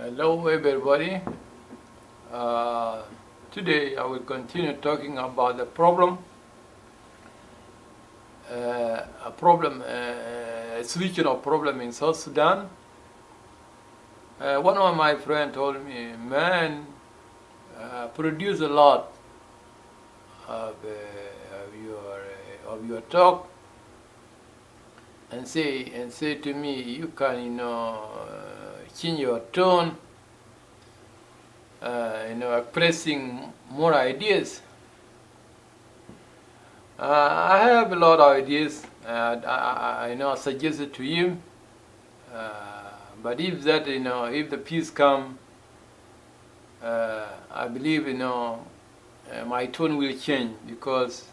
Hello everybody. Uh, Today I will continue talking about the problem, a solution of problem in South Sudan. One of my friends told me, man, produce a lot of your talk and say to me, you can change your tone, expressing more ideas. I have a lot of ideas. I suggested to him, but if the peace come, I believe my tone will change, because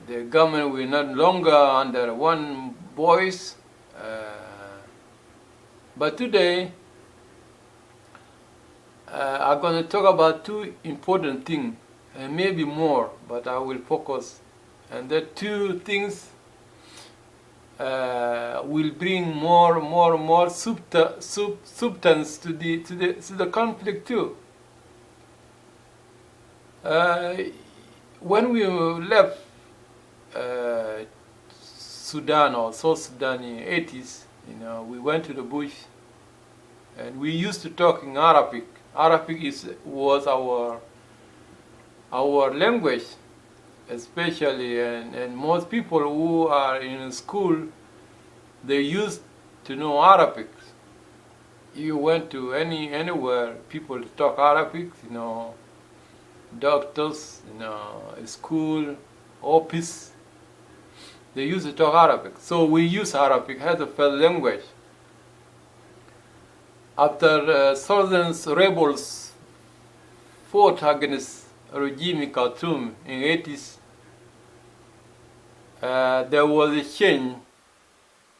the government will not longer under one voice. But today, I'm going to talk about two important things, and maybe more, but I will focus. And the two things will bring more substance to the conflict too. When we left Sudan or South Sudan in the 80s, we went to the bush, and we used to talk in Arabic. Arabic was our language, especially, and most people who are in school, they used to know Arabic. You went to anywhere, people talk Arabic, doctors, school, office, they used to talk Arabic. So we use Arabic as a first language. After southern rebels fought against regime in Khartoum in the 80s, there was a change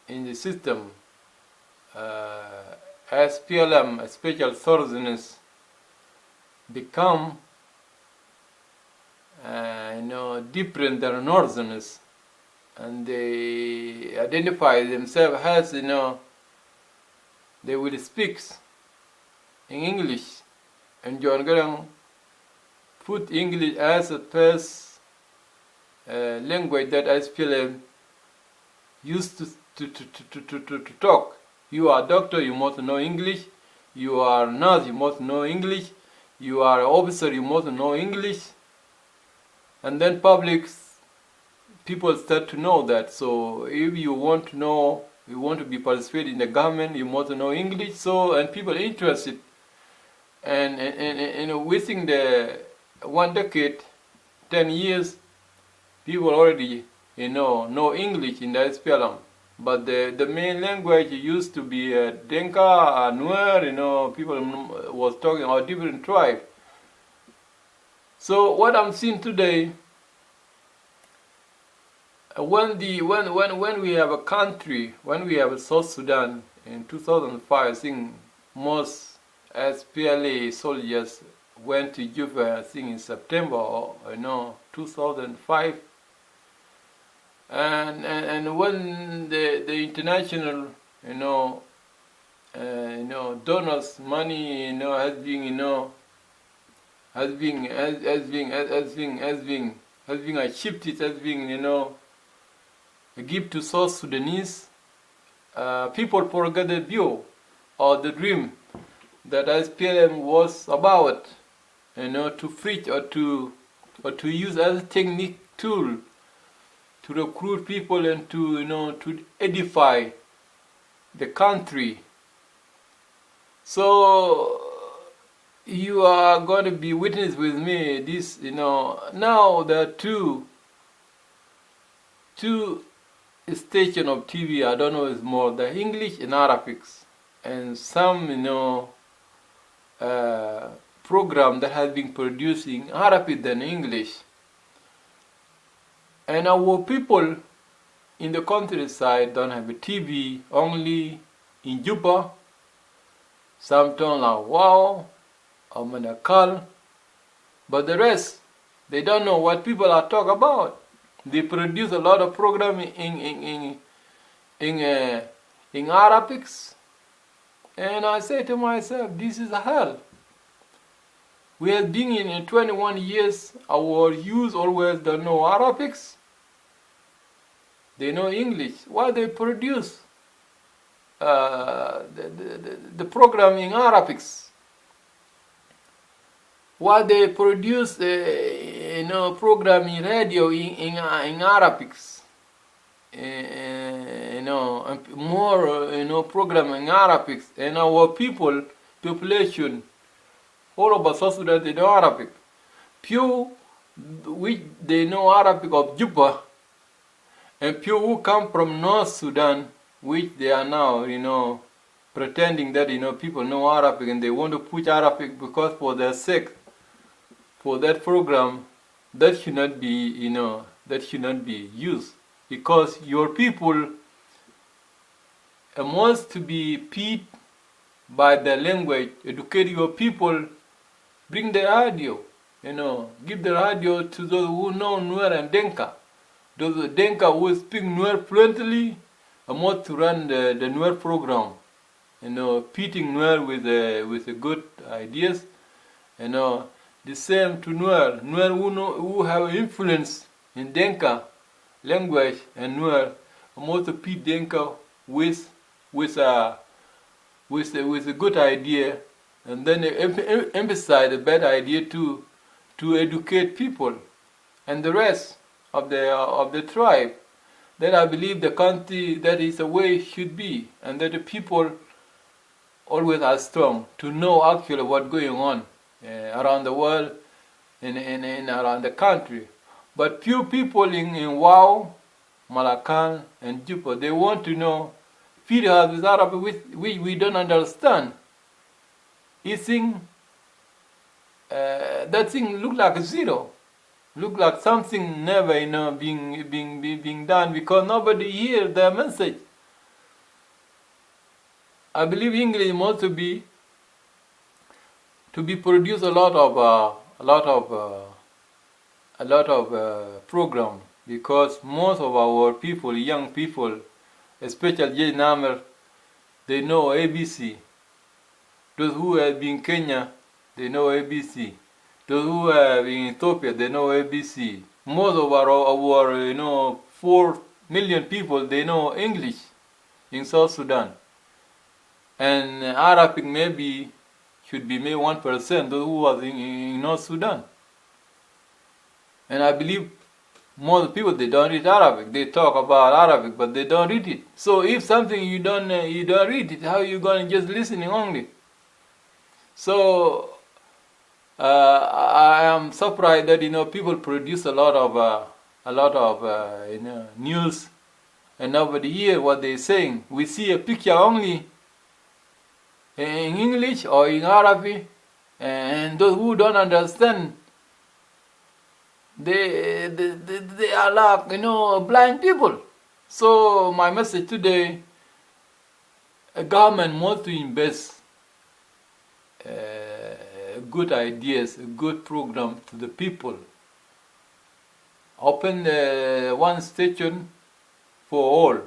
in the system. SPLM, Special Southerners, become different than Northerners, and they identify themselves as they will speak in English, and John Garang put English as a first language that SPLM used to talk. You are a doctor, you must know English. You are a nurse, you must know English. You are an officer, you must know English. And then people start to know that. So if you want to be participating in the government, you must know English. So, and people are interested, and within the 1 decade, 10 years, people already know English in the SPLM. But the main language used to be Denka, Nuer. People was talking about different tribes. So what I'm seeing today, when we have a country, when we have a South Sudan in 2005, I think most SPLA soldiers went to Juba, I think in September, 2005. And when the international, donors' money, has been achieved, it has been, give to South Sudanese, people forget the view or the dream that SPLM was about, to preach or to use as a technique tool to recruit people and to edify the country. So you are going to be witness with me this, now there are two station of TV, I don't know, is more the English and Arabic, and some program that has been producing Arabic than English. And our people in the countryside don't have a TV, only in Juba. Some turn like Wow or Manakal, but the rest, they don't know what people are talking about. They produce a lot of programming in Arabic, And I say to myself, this is hell. We have been in 21 years, our youth always don't know Arabics. They know English. Why they produce the program in Arabics? Why they produce program in radio in Arabics? More program in Arabics, and our population all over South Sudan, they know Arabic. Few which they know Arabic of Juba, and few who come from North Sudan, which they are now, pretending that, people know Arabic and they want to push Arabic because for their sake, for that program, that should not be, that should not be used. Because your people wants to be paid by the language, educate your people, bring the radio, give the radio to those who know Nuer and Denka. Those Denka who speak Nuer fluently want to run the Nuer program, feeding Nuer with good ideas, the same to Nuer who have influence in Denka language and Nuer want to feed Denka with a good idea, and then emphasize the bad idea to educate people and the rest of the tribe. That I believe the country, that is the way it should be, and that the people always are strong to know actually what's going on around the world and around the country. But few people in Wau, Malacan, and Juba, they want to know, feed us with Arabic, which we don't understand. You think that thing look like a zero, look like something never, being done because nobody hears their message. I believe English must to be produce a lot of program, because most of our people, young people, especially J Namer, they know ABC. Those who have been in Kenya, they know ABC. Those who have been in Ethiopia, they know ABC. Most of our 4 million people, they know English in South Sudan. And Arabic should be maybe 1%, those who are in North Sudan. And I believe most people, they don't read Arabic. They talk about Arabic, but they don't read it. So if something you don't read it, how are you going to just listening only? So I am surprised that people produce a lot of news, and nobody hear what they're saying. We see a picture only in English or in Arabic, and those who don't understand, they are like blind people. So my message today: a government must to invest good ideas, a good program to the people. Open one station for all,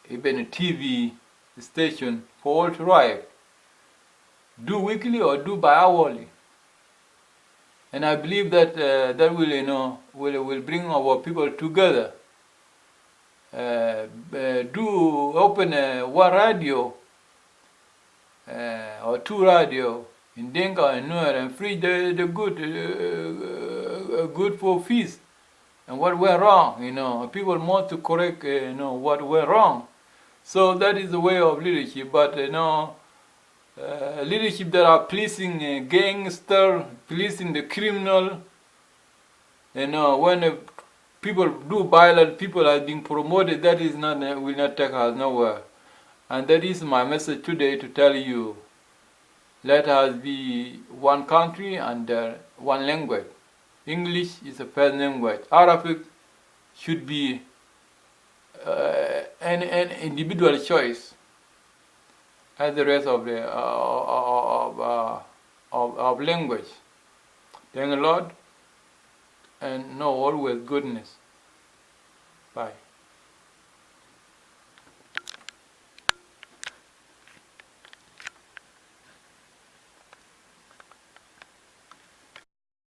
even a TV station for all tribe. Do weekly or do bi-hourly. And I believe that that will bring our people together. Do open one radio or 2 radio in Denka and Nuer, and free the good for fees and what went wrong. People want to correct what went wrong. So that is the way of leadership. But leadership that are pleasing gangster, pleasing the criminal, when people do violence, people are being promoted, that is not will not take us nowhere. And that is my message today, to tell you, let us be one country under one language. English is the first language. Arabic should be an individual choice, as the rest of the of language. Thank the Lord, and know always goodness. Bye.